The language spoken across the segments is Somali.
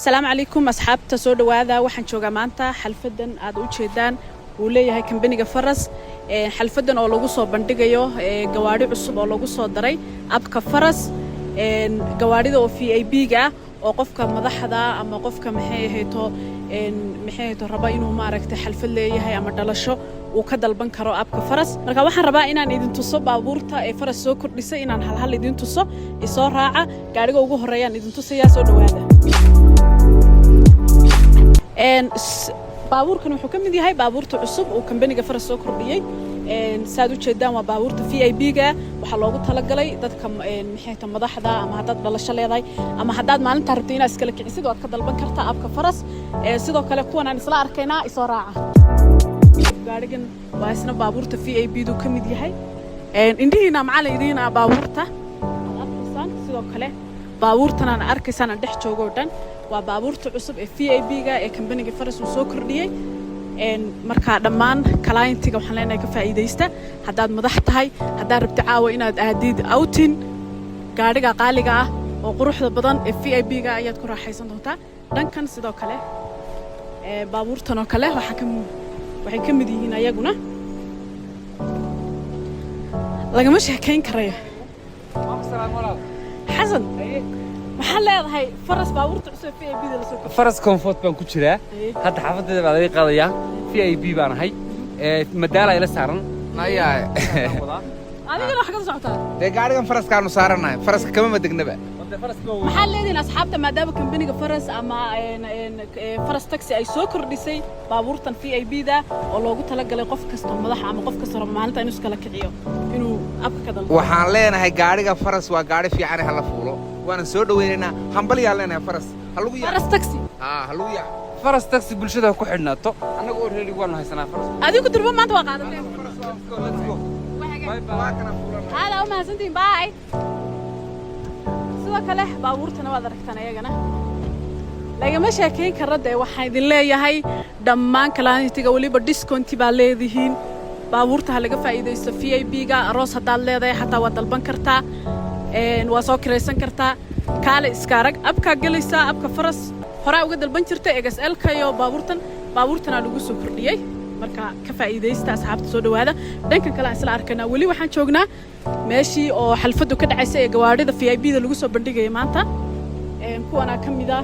السلام عليكم أصحابتا soo dhawaada waxaan joogaa maanta xalfadan aad u jeedaan uu leeyahay kambaniga Faras xalfadan oo lagu soo bandhigayo gawaari cusub oo lagu soo daray abka Faras gawaarida oo VIP ga oo qofka madaxda ama qofka maxay raba inuu maaragtay xalfad leeyahay ama dhalasho uu ka dalban karo abka Faras marka waxaan rabaa inaan idin tuso baabuurta ee Faras soo kordhisay inaan hal idin tuso isoo raaca gaariga ugu horeeyaan idin tusayaa soo dhawaada baabuurkan wuxuu ka mid yahay baabuurta cusub oo kambaniga Faras soo kordhiyay saad u jeedaan waa baabuurta VIP ga waxa loogu talagalay dadka maxay madaxda ama hadad dhalasho leedahay ama hadad maalinta rabtay inaad iska kicisid oo aad ka dalban kartaa abka Faras sidoo kale kuwan aan isla arkaynaa isoo raaca gaarigan waa isna baabuurta VIP du ka mid yahay indhihiina macallidiina baabuurta arkaysan sidoo kale baabuurtan aan arkaysan dhex joogo dhan waa baabuurta cusub ee VIP ga ee kambaniga Faras uu soo kordhiyay marka dhammaan client-iga waxaan leenahay ka faa'iideysta hadaad madax tahay hadaad rabto caawa inaad aadid outing gaariga qaaliga ah oo quruxda badan ee VIP ga ayaad ku raaxaysan doontaa dhankan sidoo kale baabuurtan oo kale waxay ka mid yihiin ayaguna lagama sheekayn karayo xasan maxaa leedahay Faras baabuurta cusub VIP da la soo kordhiyay Faras comfort baan ku jiraa hadda xafadeeda baa laga qaadayaa VIP baan ahay madaala ila saaran ayaa adigana waxa ka socotaa gaarigan Faraskaanu saaranahay Faraska kama madegnaba maxaa leedahay asxaabta maadaama kambaniga Faras ama Faras taxi ay soo kordhisay baabuurtan VIP da oo loogu talagalay qof kasta madax ama qof kasta raba maalinta inuu iska la kiciyo inuu abka ka dalbo waxaan leenahay gaariga Faras waa gaari fiican hala fuulo waana soo dhaweynaa hambaliyaa leenahay Faras halugu yaa Faras taxi halugu yaa Faras taxi bulshada ku xidhnaato anagu oo reeli waan haysanaa Faras adigu durba maanta waa qaadanay let's go bye bye hada uma hasantiin bye sidoo kale baabuurtana waad aragtaan ayagana lagama sheekayn karada waxaan idin leeyahay dhammaan client-iga waliba discount baa leedihiin baabuurta laga faa'iideysto VIP ga aroos hadaad leedahay xataa waad dalban kartaa waa soo kireysan kartaa kaale iska arag abka galaysa abka Faras hore uga dalban jirtay XL ka iyo baabuurtana lagu soo kordhiyay marka ka faa'iideysta asxaabta soo dhawaada dhankan kale isla arkana wali waxaan joognaa meeshii oo xalfadu ka dhacaysay ee gawaarida VIP da lagu soo bandhigay maanta kuwana kamid ah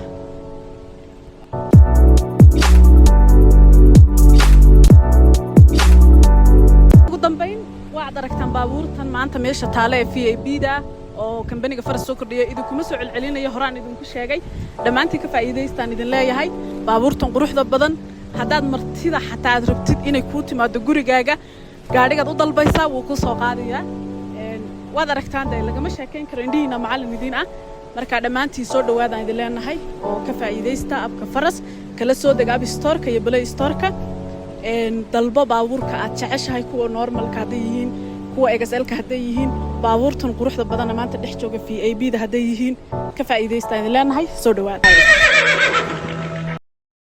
ugu dambeyn waad aragtaan baabuurtan maanta meesha taale ee VIP da oo kambaniga Faras soo kordhiyay idinkuma soo celcelinayo horaan idinku sheegay dhamaantii ka faa'iideystaan idin leeyahay baabuurtan quruxda badan hadaad martida xataa aad rabtid inay ku timaado gurigaaga gaarigaad u dalbaysaa wuu ku soo qaadayaa waad aragtaan lagama sheekayn karo indhihiina macallimiin ah marka dhamaantii soo dhawaadaan idin leenahay oo ka faa'iideysta abka Faras kala soo deg App Store-ka iyo Play Store-ka dalbo baabuurka aad jeceshahay kuwa normalka haday yihiin kuwa XL ka haday yihiin baabuurtan quruxda badan maanta dhex jooga VIP da haday yihiin ka faa'iideysta idin leenahay soo dhawaada